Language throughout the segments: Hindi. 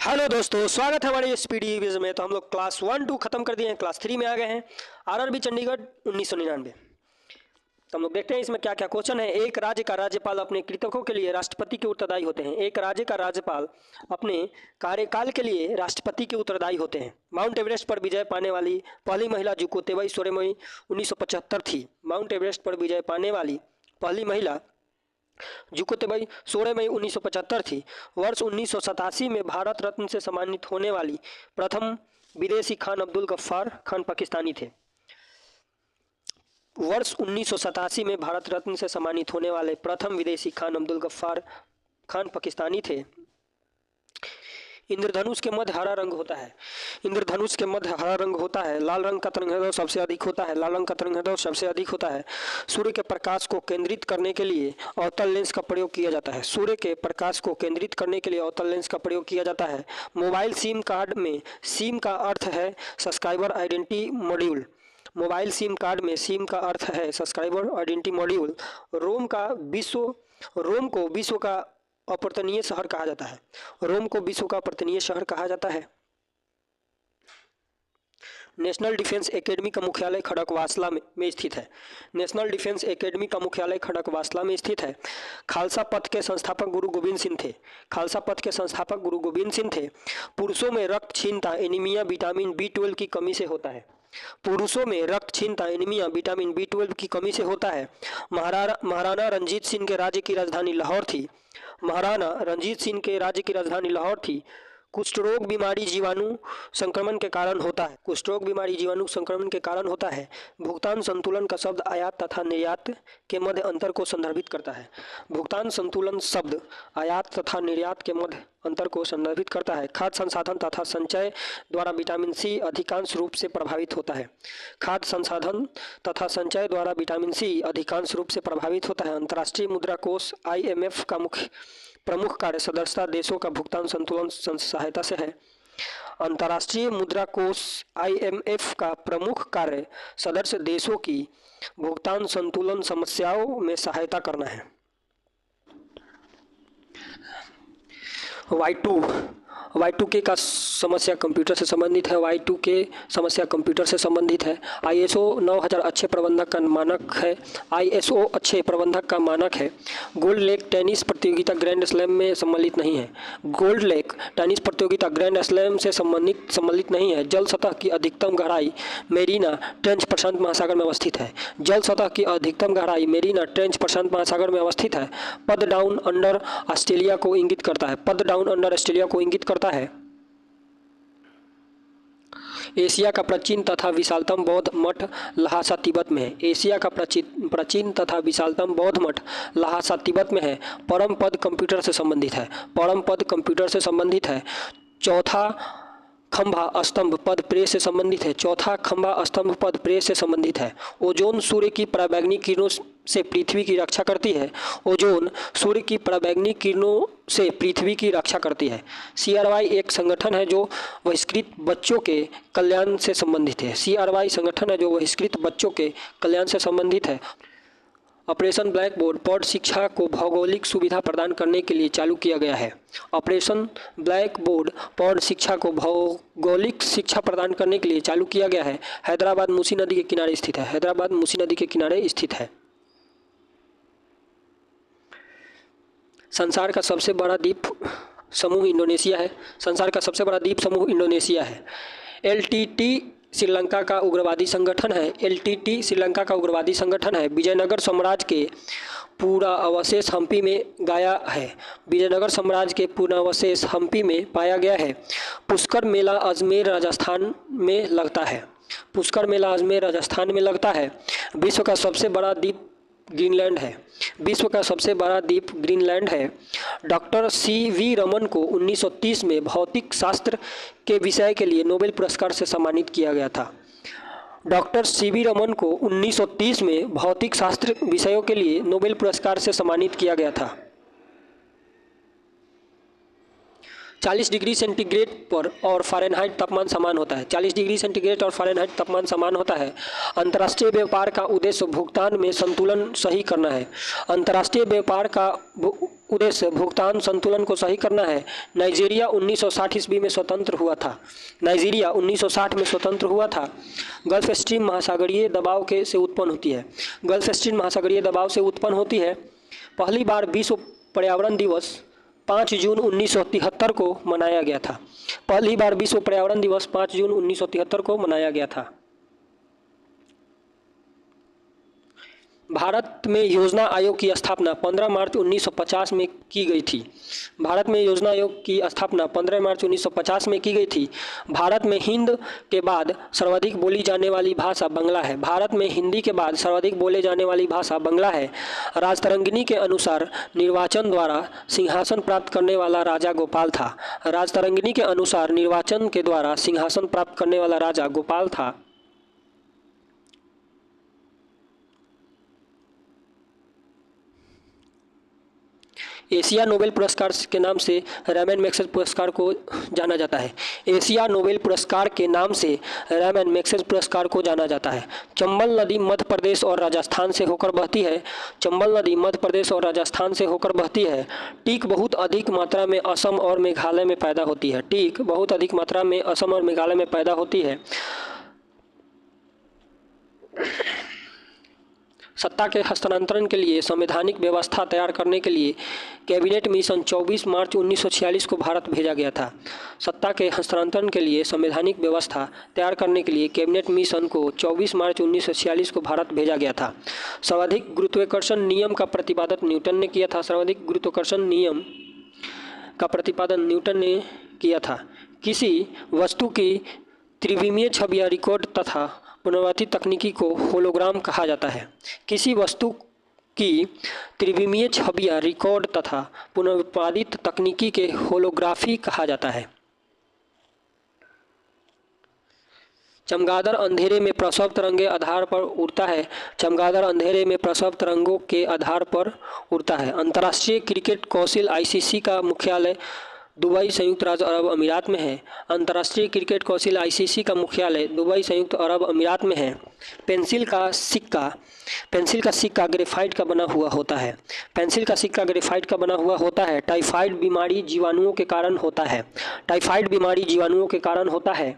हेलो दोस्तों, स्वागत है हमारे इस पीडी विज में। तो हम लोग क्लास 1-2 खत्म कर दिए हैं, क्लास 3 में आ गए हैं। आरआरबी चंडीगढ़ 1999। तो हम लोग देखते हैं इसमें क्या क्या क्वेश्चन है। एक राज्य का राज्यपाल अपने कृतकों के लिए राष्ट्रपति के उत्तरदायी होते हैं। एक राज्य का राज्यपाल अपने कार्यकाल के लिए राष्ट्रपति के उत्तरदायी होते हैं। माउंट एवरेस्ट पर विजय पाने वाली पहली महिला जुकोतेबाई सोरेमई 1975 थी। माउंट एवरेस्ट पर विजय पाने वाली पहली महिला जुकोतेबाई 16 मई 1975 थी। वर्ष 1987 में भारत रत्न से सम्मानित होने वाली प्रथम विदेशी खान अब्दुल गफ्फार खान पाकिस्तानी थे। वर्ष 1987 में भारत रत्न से सम्मानित होने वाले प्रथम विदेशी खान अब्दुल गफ्फार खान पाकिस्तानी थे। इंद्रधनुष के मध्य हरा रंग होता है। इंद्रधनुष के मध्य हरा रंग होता है। लाल रंग का तरंगदैर्घ्य सबसे अधिक होता है। लाल रंग का तरंगदैर्घ्य सबसे अधिक होता है। सूर्य के प्रकाश को केंद्रित करने के लिए अवतल लेंस का प्रयोग किया जाता है। सूर्य के प्रकाश को केंद्रित करने के लिए अवतल लेंस का प्रयोग किया जाता है। मोबाइल सिम कार्ड में सिम का अर्थ है subscriber identity module. Mobile SIM card में सिम का अर्थ है सब्सक्राइबर आइडेंटिटी मॉड्यूल। रोम को विश्व का अपर्तनीय शहर कहा जाता है। रोम को विश्व का अपर्तनीय शहर कहा जाता है। नेशनल डिफेंस एकेडमी का मुख्यालय खड़गवासला में स्थित है। नेशनल डिफेंस एकेडमी का मुख्यालय खड़गवासला में स्थित है। खालसा पंथ के संस्थापक गुरु गोविंद सिंह थे। खालसा पंथ के संस्थापक गुरु गोविंद सिंह थे। पुरुषों में रक्तहीनता एनीमिया विटामिन B12 की कमी से होता है। पुरुषों में रक्तहीनता एनीमिया विटामिन B12 की कमी से होता है। महाराणा रंजीत सिंह के राज्य की राजधानी लाहौर थी। महाराणा रंजीत सिंह के राज्य की राजधानी लाहौर थी। कुष्ठ रोग बीमारी जीवाणु संक्रमण के कारण होता है। कुष्ठ रोग बीमारी जीवाणु संक्रमण के कारण होता है। भुगतान संतुलन का शब्द आयात तथा निर्यात के मध्य अंतर को संदर्भित करता है। भुगतान संतुलन शब्द आयात तथा निर्यात के मध्य अंतर को संदर्भित करता है। खाद्य संसाधन तथा संचय द्वारा विटामिन C अधिकांश रूप से प्रभावित होता है। खाद्य संसाधन तथा संचय द्वारा विटामिन C अधिकांश रूप से प्रभावित होता है। अंतर्राष्ट्रीय मुद्रा कोष IMF का प्रमुख कार्य सदस्यता देशों का भुगतान संतुलन सहायता से है। अंतर्राष्ट्रीय मुद्रा कोष IMF का प्रमुख कार्य सदस्य देशों की भुगतान संतुलन समस्याओं में सहायता करना है। Y2K का समस्या कंप्यूटर से संबंधित है। Y2K समस्या कंप्यूटर से संबंधित है। ISO 9000 अच्छे प्रबंधक का मानक है। ISO अच्छे प्रबंधक का मानक है। गोल्ड लेक टेनिस प्रतियोगिता ग्रैंड स्लैम में सम्मिलित नहीं है। गोल्ड लेक टेनिस प्रतियोगिता ग्रैंड स्लैम से सम्मिलित नहीं है। जल सतह की अधिकतम गहराई मेरीना ट्रेंच प्रशांत महासागर में अवस्थित है। जल सतह की अधिकतम गहराई मेरीना ट्रेंच प्रशांत महासागर में अवस्थित है। पद डाउन अंडर ऑस्ट्रेलिया को इंगित करता है। पद डाउन अंडर ऑस्ट्रेलिया को इंगित करता है। एशिया का प्राचीन तथा विशालतम बौद्ध मठ लहासा तिब्बत में है। एशिया का प्राचीन तथा विशालतम बौद्ध मठ लहासा तिब्बत में है। परम पद कंप्यूटर से संबंधित है। परम पद कंप्यूटर से संबंधित है। चौथा खंभा स्तंभ पद प्रेस से संबंधित है। चौथा खंभा स्तंभ पद प्रेस से संबंधित है। ओजोन सूर्य की पराबैंगनी किरणों से पृथ्वी की रक्षा करती है। ओजोन सूर्य की पराबैंगनी किरणों से पृथ्वी की रक्षा करती है। CRY एक संगठन है जो बहिष्कृत बच्चों के कल्याण से संबंधित है। CRY संगठन है जो बहिष्कृत बच्चों के कल्याण से संबंधित है। ऑपरेशन ब्लैक बोर्ड पौध शिक्षा को भौगोलिक सुविधा प्रदान करने के लिए चालू किया गया है। ऑपरेशन ब्लैक बोर्ड पौध शिक्षा को भौगोलिक शिक्षा प्रदान करने के लिए चालू किया गया है। हैदराबाद मूसी नदी के किनारे स्थित है। हैदराबाद मूसी नदी के किनारे स्थित है। संसार का सबसे बड़ा द्वीप समूह इंडोनेशिया है। संसार का सबसे बड़ा द्वीप समूह इंडोनेशिया है। LTT श्रीलंका का उग्रवादी संगठन है। LTT श्रीलंका का उग्रवादी संगठन है। विजयनगर साम्राज्य के पूरा अवशेष हम्पी में गाया है। विजयनगर साम्राज्य के पूरा अवशेष हम्पी में पाया गया है। पुष्कर मेला अजमेर राजस्थान में लगता है। पुष्कर मेला अजमेर राजस्थान में लगता है। विश्व का सबसे बड़ा द्वीप ग्रीनलैंड है। विश्व का सबसे बड़ा द्वीप ग्रीनलैंड है। डॉक्टर CV रमन को 1930 में भौतिक शास्त्र के विषय के लिए नोबेल पुरस्कार से सम्मानित किया गया था। डॉक्टर CV रमन को 1930 में भौतिक शास्त्र विषयों के लिए नोबेल पुरस्कार से सम्मानित किया गया था। 40 डिग्री सेंटीग्रेड पर और फ़ारेनहाइट तापमान समान होता है। 40 डिग्री सेंटीग्रेड और फ़ारेनहाइट तापमान समान होता है। अंतर्राष्ट्रीय व्यापार का उद्देश्य भुगतान में संतुलन सही करना है। अंतर्राष्ट्रीय व्यापार का उद्देश्य भुगतान संतुलन को सही करना है। नाइजीरिया 1960 ईस्वी में स्वतंत्र हुआ था। नाइजीरिया 1960 में स्वतंत्र हुआ था। गल्फ स्ट्रीम महासागरीय दबाव के से उत्पन्न होती है। गल्फ स्ट्रीम महासागरीय दबाव से उत्पन्न होती है। पहली बार विश्व पर्यावरण दिवस 5 जून 1973 को मनाया गया था। पहली बार विश्व पर्यावरण दिवस 5 जून 1973 को मनाया गया था। भारत में योजना आयोग की स्थापना 15 मार्च 1950 में की गई थी। भारत में योजना आयोग की स्थापना 15 मार्च 1950 में की गई थी। भारत में हिंद के बाद सर्वाधिक बोली जाने वाली भाषा बांग्ला है। भारत में हिंदी के बाद सर्वाधिक बोले जाने वाली भाषा बांग्ला है। राजतरंगिणी के अनुसार निर्वाचन द्वारा सिंहासन प्राप्त करने वाला राजा गोपाल था। राजतरंगिणी के अनुसार निर्वाचन के द्वारा सिंहासन प्राप्त करने वाला राजा गोपाल था। एशिया नोबेल पुरस्कार के नाम से रैमन मैग्सेसे पुरस्कार को जाना जाता है। एशिया नोबेल पुरस्कार के नाम से रैमन मैग्सेसे पुरस्कार को जाना जाता है। चंबल नदी मध्य प्रदेश और राजस्थान से होकर बहती है। चंबल नदी मध्य प्रदेश और राजस्थान से होकर बहती है। टीक बहुत अधिक मात्रा में असम और मेघालय में पैदा होती है। टीक बहुत अधिक मात्रा में असम और मेघालय में पैदा होती है। सत्ता के हस्तांतरण के लिए संवैधानिक व्यवस्था तैयार करने के लिए कैबिनेट मिशन 24 मार्च 1946 को भारत भेजा गया था। सत्ता के हस्तांतरण के लिए संवैधानिक व्यवस्था तैयार करने के लिए कैबिनेट मिशन को 24 मार्च 1946 को भारत भेजा गया था। सर्वाधिक गुरुत्वाकर्षण नियम का प्रतिपादन न्यूटन ने किया था। सर्वाधिक गुरुत्वाकर्षण नियम का प्रतिपादन न्यूटन ने किया था। किसी वस्तु की त्रिविमीय छवि या रिकॉर्ड तथा पुनरावृत्ति तकनीकी को होलोग्राम कहा जाता है। किसी वस्तु की त्रिविमीय छवि या रिकॉर्ड तथा पुनरुत्पादित तकनीकी के होलोग्राफी कहा जाता है। चमगादड़ अंधेरे में प्रसव तरंगे आधार पर उड़ता है। चमगादड़ अंधेरे में प्रसव तरंगों के आधार पर उड़ता है। अंतर्राष्ट्रीय क्रिकेट काउंसिल ICC का मुख्यालय दुबई संयुक्त राज्य अरब अमीरात में है। अंतर्राष्ट्रीय क्रिकेट काउंसिल ICC का मुख्यालय दुबई संयुक्त अरब अमीरात में है। पेंसिल का सिक्का ग्रेफाइट का बना हुआ होता है। पेंसिल का सिक्का ग्रेफाइट का बना हुआ होता है। टाइफाइड बीमारी जीवाणुओं के कारण होता है। टाइफाइड बीमारी जीवाणुओं के कारण होता है।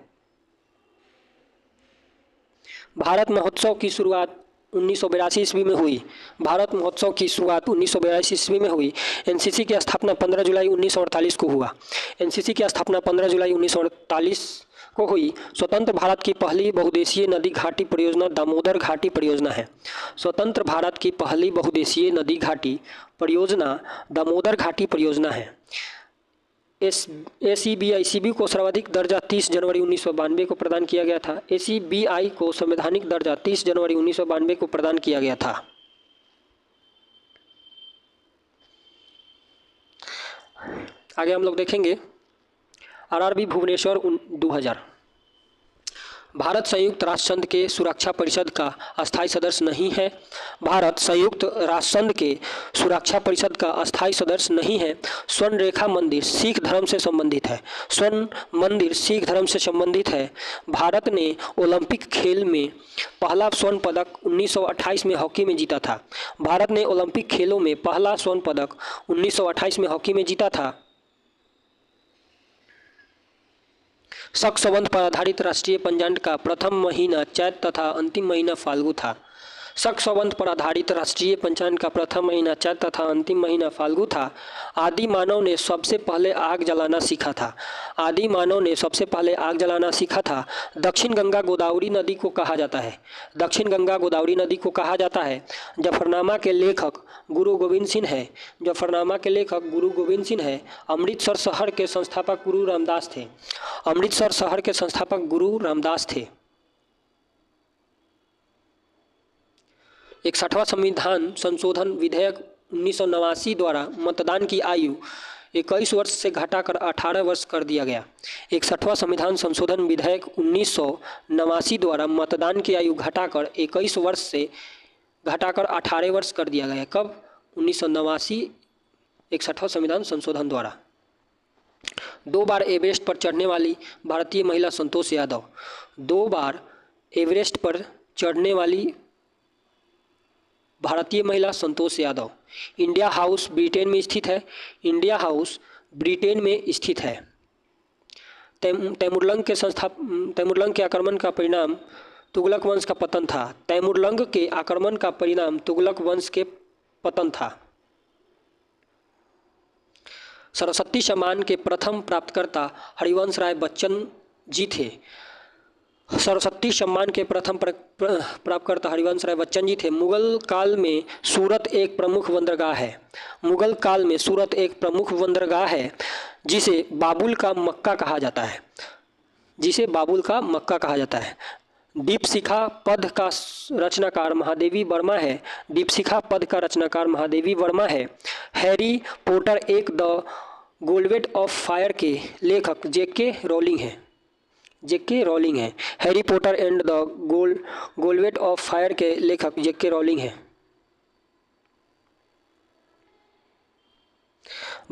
भारत महोत्सव की शुरुआत 1982 ईस्वी में हुई। भारत महोत्सव की शुरुआत 1982 ईस्वी में हुई। NCC की स्थापना 15 जुलाई 1948 को हुआ। NCC की स्थापना 15 जुलाई 1948 को हुई। स्वतंत्र भारत की पहली बहुउद्देशीय नदी घाटी परियोजना दामोदर घाटी परियोजना है। स्वतंत्र भारत की पहली बहुउद्देशीय नदी घाटी परियोजना दामोदर घाटी परियोजना है। ACBI को सर्वाधिक दर्जा 30 जनवरी 1992 को प्रदान किया गया था। ACBI को संवैधानिक दर्जा 30 जनवरी 1992 को प्रदान किया गया था। आगे हम लोग देखेंगे RRB भुवनेश्वर 2000। भारत संयुक्त राष्ट्र संघ के सुरक्षा परिषद का अस्थायी सदस्य नहीं है। भारत संयुक्त राष्ट्र संघ के सुरक्षा परिषद का अस्थायी सदस्य नहीं है। स्वर्ण रेखा मंदिर सिख धर्म से संबंधित है। स्वर्ण मंदिर सिख धर्म से संबंधित है। भारत ने ओलंपिक खेल में पहला स्वर्ण पदक 1928 में हॉकी में जीता था। भारत ने ओलंपिक खेलों में पहला स्वर्ण पदक 1928 में हॉकी में जीता था। शक संबंध पर आधारित राष्ट्रीय पंचांग का प्रथम महीना चैत तथा अंतिम महीना फाल्गु था। शक संबंध पर आधारित राष्ट्रीय पंचांग का प्रथम महीना चैत तथा अंतिम महीना फाल्गु था। आदि मानव ने सबसे पहले आग जलाना सीखा था। आदि मानव ने सबसे पहले आग जलाना सीखा था। दक्षिण गंगा गोदावरी नदी को कहा जाता है। दक्षिण गंगा गोदावरी नदी को कहा जाता है। जफरनामा के लेखक गुरु गोविंद सिंह है। जफरनामा के लेखक गुरु गोविंद सिंह है। अमृतसर शहर के संस्थापक गुरु रामदास थे। अमृतसर शहर के संस्थापक गुरु रामदास थे। 61वां संविधान संशोधन विधेयक 1989 द्वारा मतदान की आयु 21 वर्ष से घटाकर 18 वर्ष कर दिया गया। 61वां संविधान संशोधन विधेयक 1989 द्वारा मतदान की आयु घटाकर 21 वर्ष से घटाकर 18 वर्ष कर दिया गया। कब? 1989 61वां संविधान संशोधन द्वारा। 2 बार एवरेस्ट पर चढ़ने वाली भारतीय महिला संतोष यादव। 2 बार एवरेस्ट पर चढ़ने वाली भारतीय महिला Santosh Yadav. India house Britain में स्थित है। इंडिया हाउस ब्रिटेन में स्थित है। तैमूरलंग के आक्रमण का परिणाम तुगलक वंश का पतन था। तैमूरलंग के आक्रमण का परिणाम तुगलक वंश के पतन था। सरस्वती सम्मान के प्रथम प्राप्तकर्ता हरिवंश राय बच्चन जी थे। सरस्वती सम्मान के प्रथम प्राप्तकर्ता हरिवंश राय बच्चन जी थे। मुगल काल में सूरत एक प्रमुख बंदरगाह है। मुगल काल में सूरत एक प्रमुख बंदरगाह है जिसे बाबुल का मक्का कहा जाता है। जिसे बाबुल का मक्का कहा जाता है। दीपशिखा पद का रचनाकार महादेवी वर्मा है। दीपशिखा पद का रचनाकार महादेवी वर्मा है। हैरी पॉटर एक द गोल्वेट ऑफ फायर के लेखक जेके रोलिंग हैं। जेके रोलिंग है। Harry Potter and the goblet of fire के लेखक जेके रोलिंग हैं।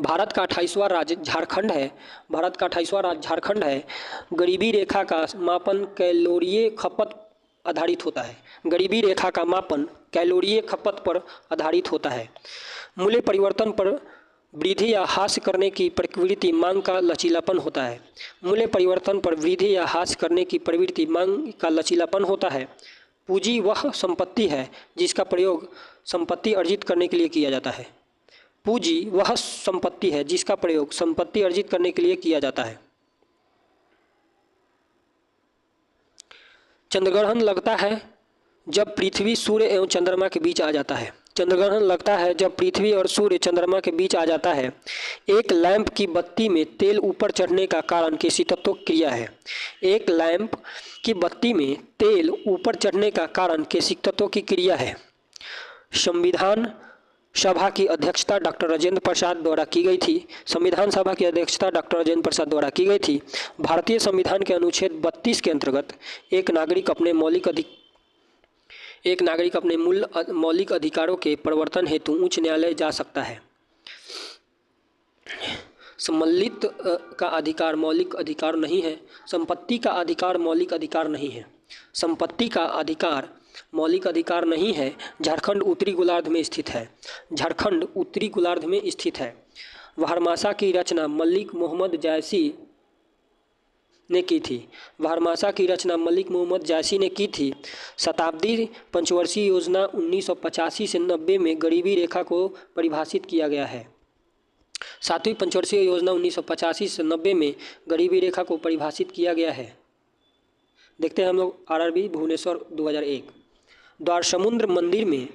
भारत का 28वां राज्य झारखंड है। भारत का 28वां राज्य झारखंड है। गरीबी रेखा का मापन कैलोरीय खपत आधारित होता है। गरीबी रेखा का मापन कैलोरीय खपत पर आधारित होता है। मूल्य परिवर्तन पर वृद्धि या ह्रास करने की प्रवृत्ति मांग का लचीलापन होता है। मूल्य परिवर्तन पर वृद्धि या ह्रास करने की प्रवृत्ति मांग का लचीलापन होता है। पूंजी वह संपत्ति है जिसका प्रयोग संपत्ति अर्जित करने के लिए किया जाता है। पूंजी वह संपत्ति है जिसका प्रयोग संपत्ति अर्जित करने के लिए किया जाता है। चंद्रग्रहण लगता है जब पृथ्वी सूर्य एवं चंद्रमा के बीच आ जाता है। चंद्रग्रहण लगता है जब पृथ्वी और सूर्य चंद्रमा के बीच आ जाता है। एक लैंप की बत्ती में तेल ऊपर चढ़ने का कारण किसी तत्व क्रिया है। एक लैंप की बत्ती में तेल ऊपर चढ़ने का कारण किसी तत्व की क्रिया है। संविधान सभा की अध्यक्षता डॉक्टर राजेंद्र प्रसाद द्वारा की गई थी। संविधान सभा की अध्यक्षता डॉक्टर राजेंद्र प्रसाद द्वारा की गई थी। भारतीय संविधान के अनुच्छेद 32 के अंतर्गत एक नागरिक अपने मूल मौलिक अधिकारों के प्रवर्तन हेतु उच्च न्यायालय जा सकता है। सम्मिलित का अधिकार मौलिक अधिकार नहीं है। संपत्ति का अधिकार मौलिक अधिकार नहीं है। संपत्ति का अधिकार मौलिक अधिकार नहीं है। झारखंड उत्तरी गोलार्ध में स्थित है। झारखंड उत्तरी गोलार्ध में स्थित है। वाराणसी की रचना मलिक मोहम्मद जायसी ने की थी। वाराणसी की रचना मलिक मोहम्मद जायसी ने की थी। शताब्दी पंचवर्षीय योजना 1985 से 90 में गरीबी रेखा को परिभाषित किया गया है। 7वीं पंचवर्षीय योजना 1985 से 90 में गरीबी रेखा को परिभाषित किया गया है। देखते हैं हम लोग आरआरबी भुवनेश्वर 2001। द्वारसमुद्र मंदिर में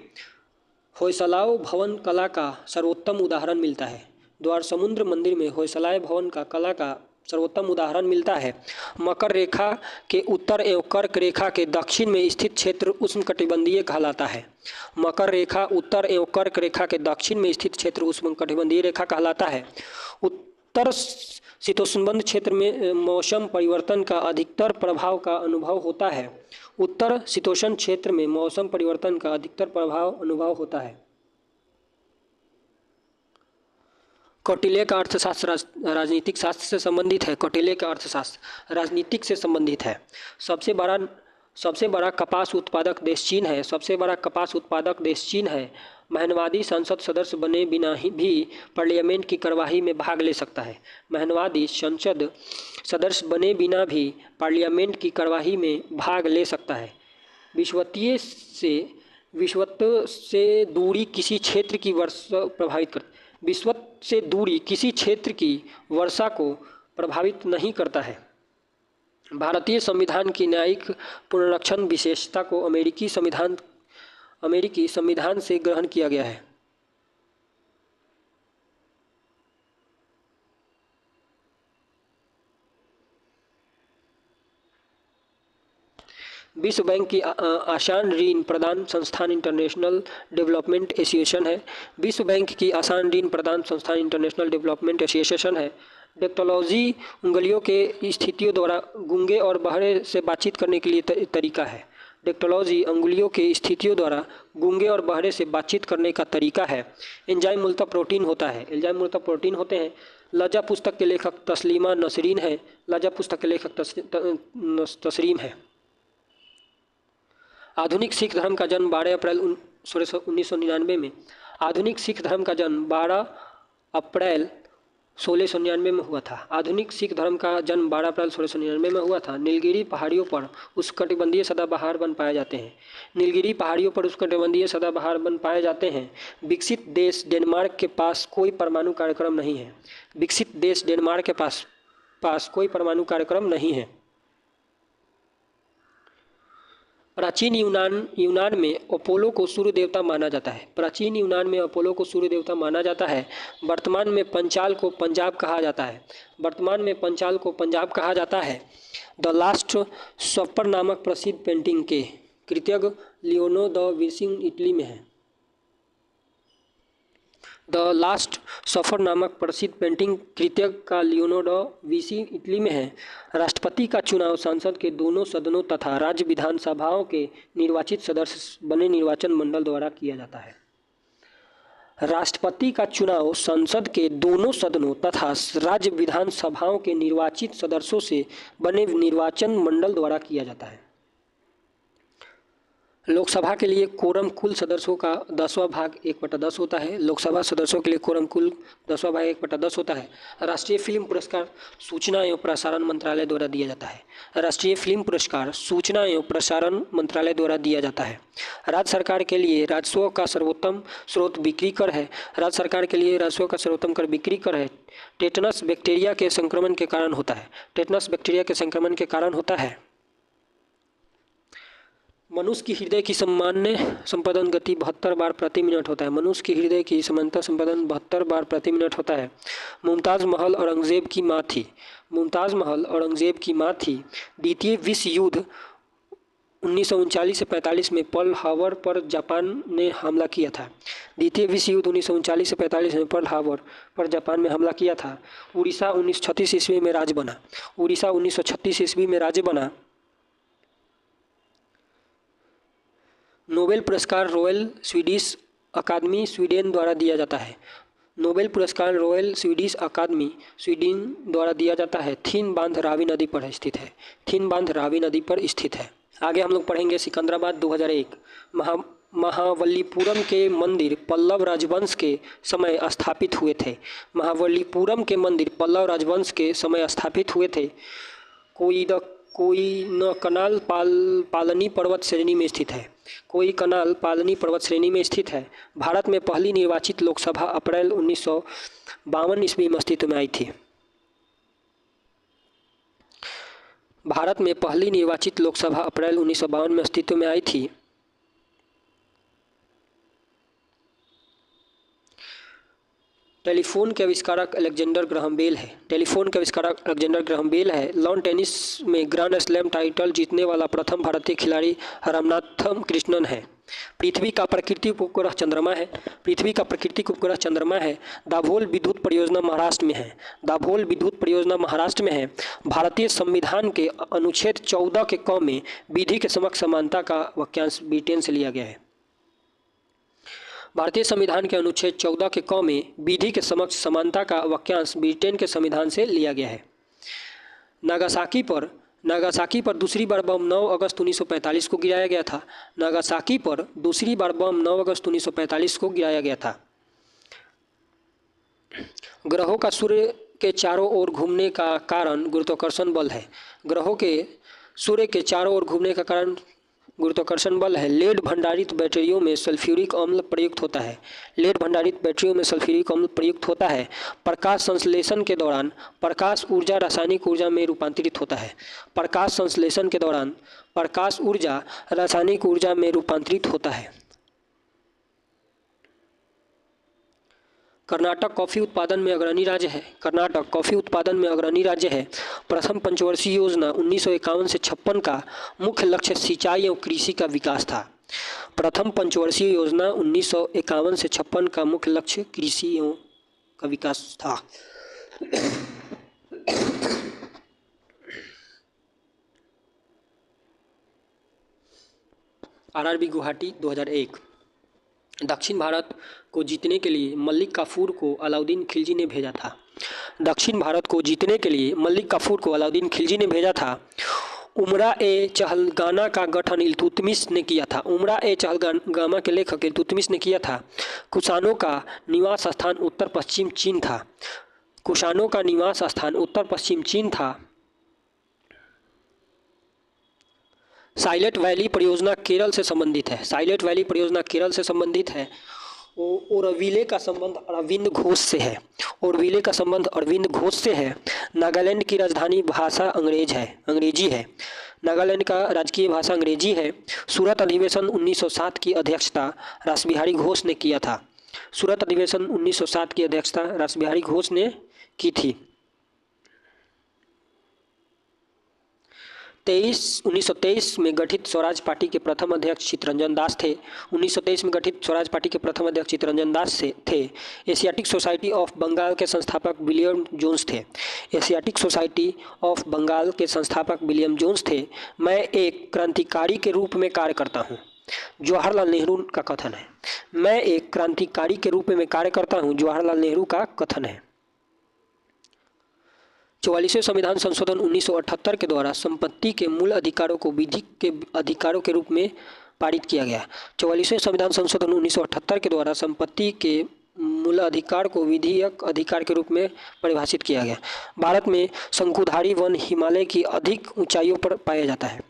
होयसलाव भवन कला का सर्वोत्तम उदाहरण मिलता है। द्वारसमुद्र मंदिर में होयसलाव भवन का कला का सर्वोत्तम उदाहरण मिलता है। मकर रेखा के उत्तर एवं कर्क रेखा के दक्षिण में स्थित क्षेत्र उष्णकटिबंधीय कहलाता है। मकर रेखा उत्तर एवं कर्क रेखा के दक्षिण में स्थित क्षेत्र उष्णकटिबंधीय रेखा कहलाता है। उत्तर शीतोष्णबंध क्षेत्र में मौसम परिवर्तन का अधिकतर प्रभाव का अनुभव होता है। उत्तर शीतोष्ण क्षेत्र में मौसम परिवर्तन का अधिकतर प्रभाव अनुभव होता है। कौटिल्य का अर्थशास्त्र राजनीतिक शास्त्र से संबंधित है। कौटिल्य का अर्थशास्त्र राजनीतिक से संबंधित है। सबसे बड़ा कपास उत्पादक देश चीन है। सबसे बड़ा कपास उत्पादक देश चीन है। महनवादी संसद सदस्य बने बिना ही भी पार्लियामेंट की कार्यवाही में भाग ले सकता है। महनवादी संसद सदस्य बने बिना भी पार्लियामेंट की कार्यवाही में भाग ले सकता है। विषुवत से दूरी किसी क्षेत्र की वर्षा प्रभावित कर विषुवत से दूरी किसी क्षेत्र की वर्षा को प्रभावित नहीं करता है। भारतीय संविधान की न्यायिक पुनरीक्षण विशेषता को अमेरिकी संविधान से ग्रहण किया गया है। विश्व बैंक की आसान ऋण प्रदान संस्थान इंटरनेशनल डेवलपमेंट एसोसिएशन है। विश्व बैंक की आसान ऋण प्रदान संस्थान इंटरनेशनल डेवलपमेंट एसोसिएशन है। डेक्टोलॉजी उंगलियों के स्थितियों द्वारा गूंगे और बहरे से बातचीत करने के लिए तरीका है। डेक्टोलॉजी अंगुलियों के स्थितियों द्वारा गूंगे और बहरे से बातचीत करने का तरीका है। एंजाइम मूलतः प्रोटीन होता है। एंजाइम मूलतः प्रोटीन होते हैं। लज्जा पुस्तक के लेखक तस्लीमा नसरीन है। लज्जा पुस्तक के लेखक तस्रीम है। आधुनिक सिख धर्म का जन्म 12 अप्रैल 1999 में। आधुनिक सिख धर्म का जन्म 12 अप्रैल 1699 में हुआ था। आधुनिक सिख धर्म का जन्म 12 अप्रैल 1699 में हुआ था। नीलगिरी पहाड़ियों पर उष्णकटिबंधीय सदाबहार वन पाए जाते हैं। नीलगिरी पहाड़ियों पर उष्णकटिबंधीय सदाबहार वन पाए जाते हैं। विकसित देश डेनमार्क के पास कोई परमाणु कार्यक्रम नहीं है। विकसित देश डेनमार्क के पास कोई परमाणु कार्यक्रम नहीं है। प्राचीन यूनान में अपोलो को सूर्य देवता माना जाता है। प्राचीन यूनान में अपोलो को सूर्य देवता माना जाता है। वर्तमान में पंचाल को पंजाब कहा जाता है। वर्तमान में पंचाल को पंजाब कहा जाता है। द लास्ट सपर नामक प्रसिद्ध पेंटिंग के कृतज्ञ लियोनो द विंसी इटली में है। द लास्ट सफर नामक प्रसिद्ध पेंटिंग कृतज्ञ का लियोनो द विंसी इटली में है। राष्ट्रपति का चुनाव संसद के दोनों सदनों तथा राज्य विधानसभाओं के निर्वाचित सदस्य बने निर्वाचन मंडल द्वारा किया जाता है। राष्ट्रपति का चुनाव संसद के दोनों सदनों तथा राज्य विधानसभाओं के निर्वाचित सदस्यों से बने निर्वाचन मंडल द्वारा किया जाता है। लोकसभा के लिए कोरम कुल सदस्यों का 10वां भाग 1/10 होता है। लोकसभा सदस्यों के लिए कोरम कुल 10वां भाग 1/10 होता है। राष्ट्रीय फिल्म पुरस्कार सूचना एवं प्रसारण मंत्रालय द्वारा दिया जाता है। राष्ट्रीय फिल्म पुरस्कार सूचना एवं प्रसारण मंत्रालय द्वारा दिया जाता है। राज्य सरकार के लिए राजस्व का सर्वोत्तम स्रोत बिक्री कर है। राज्य सरकार के लिए राजस्व का सर्वोत्तम कर बिक्री कर है। टेटनस बैक्टीरिया के संक्रमण के कारण होता है। टेटनस बैक्टीरिया के संक्रमण के कारण होता है। मनुष्य की हृदय की सामान्य संपादन गति 72 बार प्रति मिनट होता है। मनुष्य की हृदय की सामान्य संपादन 72 बार प्रति मिनट होता है। मुमताज़ महल औरंगजेब की माँ थी। मुमताज़ महल औरंगजेब की माँ थी। द्वितीय विश्व युद्ध 1939 से 45 में पर्ल हार्बर पर जापान ने हमला किया था। द्वितीय विश्व युद्ध 1939 से 45 में पर्ल हार्बर पर जापान में हमला किया था। उड़ीसा 1936 ईस्वी में राज्य बना। उड़ीसा 1936 ईस्वी में राज्य बना। नोबेल पुरस्कार रॉयल स्वीडिश अकादमी स्वीडन द्वारा दिया जाता है। नोबेल पुरस्कार रॉयल स्वीडिश अकादमी स्वीडन द्वारा दिया जाता है। थिन बांध रावी नदी पर स्थित है। थिन बांध रावी नदी पर स्थित है। आगे हम लोग पढ़ेंगे सिकंदराबाद 2001। महाबलीपुरम के मंदिर पल्लव राजवंश के समय स्थापित हुए थे। महाबलीपुरम के मंदिर पल्लव राजवंश के समय स्थापित हुए थे। कोयिनकनाल पालनी पर्वत श्रेणी में स्थित है। कोयिनकनाल पालनी पर्वत श्रेणी में स्थित है। भारत में पहली निर्वाचित लोकसभा अप्रैल 1952 ईस्वी में अस्तित्व में आई थी। भारत में पहली निर्वाचित लोकसभा अप्रैल 1952 में अस्तित्व में आई थी। टेलीफोन के आविष्कारक अलेक्जेंडर ग्राहम बेल है। टेलीफोन के आविष्कारक अलेक्जेंडर ग्राहम बेल है। लॉन टेनिस में ग्रैंड स्लैम टाइटल जीतने वाला प्रथम भारतीय खिलाड़ी रामनाथन कृष्णन है। पृथ्वी का प्राकृतिक उपग्रह चंद्रमा है। पृथ्वी का प्राकृतिक उपग्रह चंद्रमा है। दाभोल विद्युत परियोजना महाराष्ट्र में है। दाभोल विद्युत परियोजना महाराष्ट्र में है। भारतीय संविधान के अनुच्छेद 14 के क में विधि के समक्ष समानता का वाक्यांश ब्रिटेन से लिया गया है। भारतीय संविधान के अनुच्छेद 14 के क में विधि के समक्ष समानता का वाक्यांश ब्रिटेन के संविधान से लिया गया है। नागासाकी पर दूसरी बार बम 9 अगस्त 1945 को गिराया गया था। नागासाकी पर दूसरी बार बम 9 अगस्त 1945 को गिराया गया था। ग्रहों का सूर्य के चारों ओर घूमने का कारण गुरुत्वाकर्षण बल है। ग्रहों के सूर्य के चारों ओर घूमने का कारण गुरुत्वाकर्षण बल है। लेड भंडारित बैटरियों में सल्फ्यूरिक अम्ल प्रयुक्त होता है। लेड भंडारित बैटरियों में सल्फ्यूरिक अम्ल प्रयुक्त होता है। प्रकाश संश्लेषण के दौरान प्रकाश ऊर्जा रासायनिक ऊर्जा में रूपांतरित होता है। प्रकाश संश्लेषण के दौरान प्रकाश ऊर्जा रासायनिक ऊर्जा में रूपांतरित होता है। कर्नाटक कॉफ़ी उत्पादन में अग्रणी राज्य है। कर्नाटक कॉफ़ी उत्पादन में अग्रणी राज्य है। प्रथम पंचवर्षीय योजना 1951 से 56 का मुख्य लक्ष्य सिंचाई एवं कृषि का विकास था। प्रथम पंचवर्षीय योजना 1951 से 56 का मुख्य लक्ष्य कृषि एवं का विकास था। आरआरबी गुवाहाटी 2001। दक्षिण भारत को जीतने के लिए मलिक काफूर को अलाउद्दीन खिलजी ने भेजा था। दक्षिण भारत को जीतने के लिए मलिक काफूर को अलाउद्दीन खिलजी ने भेजा था। उमरा ए चहलगाना का गठन इल्तुतमिश ने किया था। उमरा ए चहलगामा के लेखक इल्तुतमिश ने किया था। कुषाणों का निवास स्थान उत्तर पश्चिम चीन था। कुषाणों का निवास स्थान उत्तर पश्चिम चीन था। साइलेंट वैली परियोजना केरल से संबंधित है। साइलेंट वैली परियोजना केरल से संबंधित है। ओरविले का संबंध अरविंद घोष से है। ओरविले का संबंध अरविंद घोष से है। नागालैंड की राजधानी भाषा अंग्रेजी है। नागालैंड का राजकीय भाषा अंग्रेजी है। सूरत अधिवेशन 1907 की अध्यक्षता रासबिहारी घोष ने किया था। सूरत अधिवेशन 1907 की अध्यक्षता रासबिहारी घोष ने की थी। 1923 में गठित स्वराज पार्टी के प्रथम अध्यक्ष चित्तरंजन दास थे। 1923 में गठित स्वराज पार्टी के प्रथम अध्यक्ष चित्तरंजन दास थे। एशियाटिक सोसाइटी ऑफ बंगाल के संस्थापक विलियम जोन्स थे। एशियाटिक सोसाइटी ऑफ बंगाल के संस्थापक विलियम जोन्स थे। मैं एक क्रांतिकारी के रूप में कार्य करता हूँ, जवाहरलाल नेहरू का कथन है। मैं एक क्रांतिकारी के रूप में कार्य करता हूँ, जवाहरलाल नेहरू का कथन है। 44वें संविधान संशोधन 1978 के द्वारा संपत्ति के मूल अधिकारों को विधि के अधिकारों के रूप में पारित किया गया। 44वें संविधान संशोधन 1978 के द्वारा संपत्ति के मूल अधिकार को विधिक अधिकार के रूप में परिभाषित किया गया। भारत में शंकुधारी वन हिमालय की अधिक ऊंचाइयों पर पाया जाता है।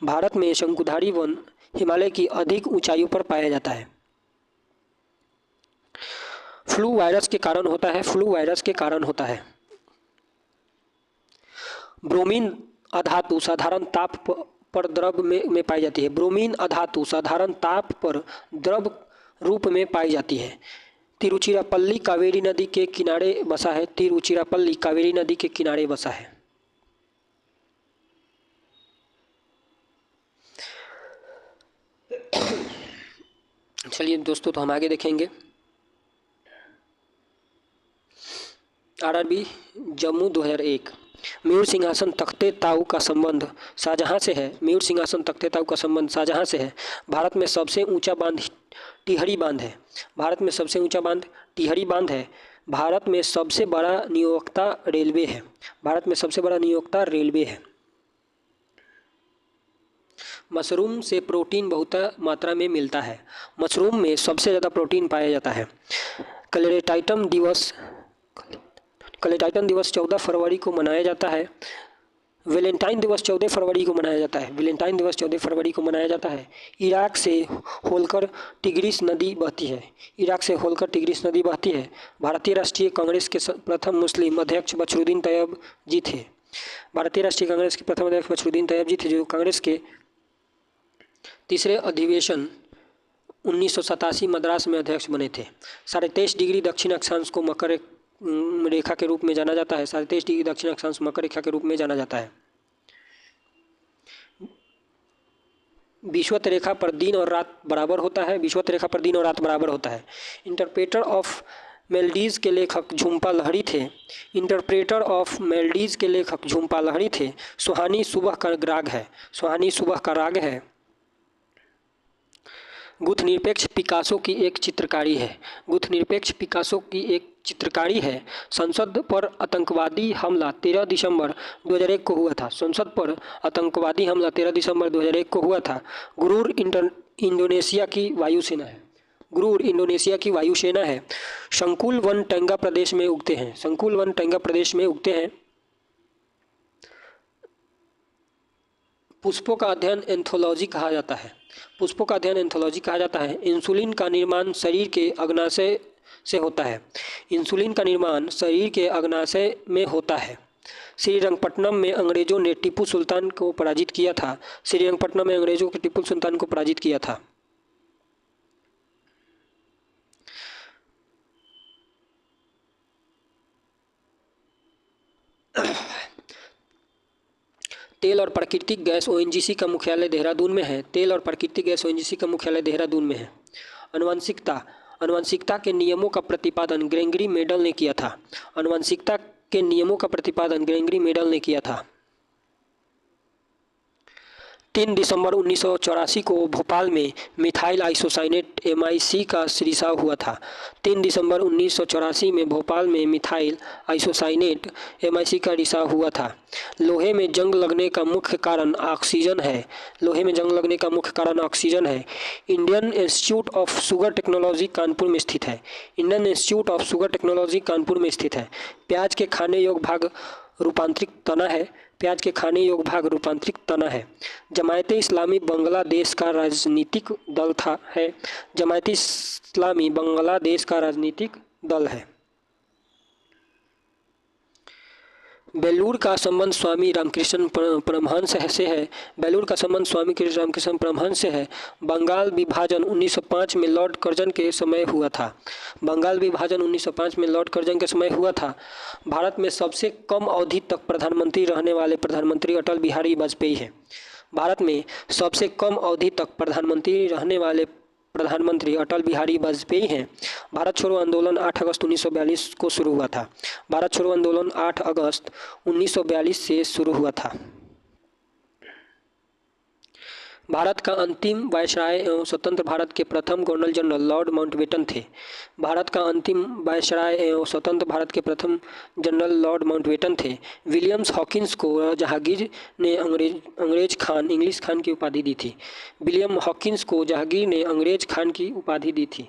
भारत में शंकुधारी वन हिमालय की अधिक ऊंचाइयों पर पाया जाता है। फ्लू वायरस के कारण होता है। फ्लू वायरस के कारण होता है। ब्रोमीन अधातु साधारण ताप पर द्रव में पाई जाती है। ब्रोमीन अधातु साधारण ताप पर द्रव रूप में पाई जाती है। तिरुचिरापल्ली कावेरी नदी के किनारे बसा है। तिरुचिरापल्ली कावेरी नदी के किनारे बसा है। चलिए दोस्तों, तो हम आगे देखेंगे। आरआरबी जम्मू 2001। मयूर सिंहासन तख्ते ताऊ का संबंध शाहजहां से है। मयूर सिंहासन तख्ते ताऊ का संबंध शाहजहां से है। भारत में सबसे ऊंचा बांध टिहरी बांध है। भारत में सबसे ऊंचा बांध टिहरी बांध है। भारत में सबसे बड़ा नियोक्ता रेलवे है। भारत में सबसे बड़ा नियोक्ता रेलवे है। मशरूम से प्रोटीन बहुत मात्रा में मिलता है। मशरूम में सबसे ज़्यादा प्रोटीन पाया जाता है। क्लेटाइटम दिवस 14 फरवरी को मनाया जाता है। वैलेंटाइन दिवस 14 फरवरी को मनाया जाता है। वैलेंटाइन दिवस 14 फरवरी को मनाया जाता है। इराक से होलकर टिग्रिस नदी बहती है। इराक से होलकर टिग्रिस नदी बहती है। भारतीय राष्ट्रीय कांग्रेस के प्रथम मुस्लिम अध्यक्ष बछरुद्दीन तैयब जी थे। भारतीय राष्ट्रीय कांग्रेस के प्रथम अध्यक्ष बछरुद्दीन तैयब जी थे, जो कांग्रेस के तीसरे अधिवेशन 1987 मद्रास में अध्यक्ष बने थे। 23.5 डिग्री दक्षिण अक्षांश को मकर रेखा के रूप में जाना जाता है। 23.5 डिग्री दक्षिण अक्षांश मकर रेखा के रूप में जाना जाता है। विषुवत रेखा पर दिन और रात बराबर होता है। विषुवत रेखा पर दिन और रात बराबर होता है। इंटरप्रेटर ऑफ मेलडीज के लेखक झुम्पा लाहिड़ी थे। इंटरप्रेटर ऑफ मेलडीज के लेखक झुम्पा लाहिड़ी थे। सुहानी सुबह का राग है। सुहानी सुबह का राग है। गुथनिरपेक्ष पिकासो की एक चित्रकारी है। गुथनिरपेक्ष पिकासो की एक चित्रकारी है। संसद पर आतंकवादी हमला 13 दिसंबर 2001 को हुआ था। संसद पर आतंकवादी हमला 13 दिसंबर 2001 को हुआ था। गुरूर इंडोनेशिया की वायुसेना है। गुरूर इंडोनेशिया की वायुसेना है। संकुल वन टंगा प्रदेश में उगते हैं। संकुल वन टंगा प्रदेश में उगते हैं। पुष्पों का अध्ययन एंथोलॉजी कहा जाता है। पुष्पों का अध्ययन एंथोलॉजी कहा जाता है। इंसुलिन का निर्माण शरीर के अग्नाशय से होता है। इंसुलिन का निर्माण शरीर के अग्नाशय में होता है। श्रीरंगपट्टनम में अंग्रेजों ने टीपू सुल्तान को पराजित किया था। श्रीरंगपट्टनम में अंग्रेजों ने टीपू सुल्तान को पराजित किया था। तेल और प्राकृतिक गैस ओएनजीसी का मुख्यालय देहरादून में है। तेल और प्राकृतिक गैस ओएनजीसी का मुख्यालय देहरादून में है। आनुवंशिकता के नियमों का प्रतिपादन ग्रेगरी मेंडल ने किया था। आनुवंशिकता के नियमों का प्रतिपादन ग्रेगरी मेंडल ने किया था। 3 दिसंबर 1984 को भोपाल में मिथाइल आइसोसाइनेट MIC का रिसाव हुआ था। 3 दिसंबर 1984 में भोपाल में मिथाइल आइसोसाइनेट MIC का रिसाव हुआ था। लोहे में जंग लगने का मुख्य कारण ऑक्सीजन है। लोहे में जंग लगने का मुख्य कारण ऑक्सीजन है। Indian institute of sugar technology Kanpur में स्थित है। Indian institute of sugar technology Kanpur में स्थित है। प्याज के खाने योग्य भाग रूपांतरित तना है। प्याज के खाने योग्य भाग रूपांतरित तना है। जमायते इस्लामी बांग्लादेश का राजनीतिक दल है। जमायते इस्लामी बांग्लादेश का राजनीतिक दल है। बेलूर का संबंध स्वामी रामकृष्ण परमहंस से है। बेलूर का संबंध स्वामी रामकृष्ण परमहंस से है। बंगाल विभाजन 1905 में लॉर्ड कर्जन के समय हुआ था। बंगाल विभाजन 1905 में लॉर्ड कर्जन के समय हुआ था। भारत में सबसे कम अवधि तक प्रधानमंत्री रहने वाले प्रधानमंत्री अटल बिहारी वाजपेयी हैं। भारत में सबसे कम अवधि तक प्रधानमंत्री रहने वाले प्रधानमंत्री अटल बिहारी वाजपेयी हैं। भारत छोड़ो आंदोलन 8 अगस्त 1942 को शुरू हुआ था। भारत छोड़ो आंदोलन 8 अगस्त 1942 से शुरू हुआ था। भारत का अंतिम वायसराय एवं स्वतंत्र भारत के प्रथम गवर्नर जनरल लॉर्ड माउंटबेटन थे। भारत का अंतिम वायसराय एवं स्वतंत्र भारत के प्रथम जनरल लॉर्ड माउंटबेटन थे। विलियम्स हॉकिंस को जहांगीर ने इंग्लिश खान की उपाधि दी थी। विलियम हॉकिंस को जहांगीर ने अंग्रेज खान की उपाधि दी थी।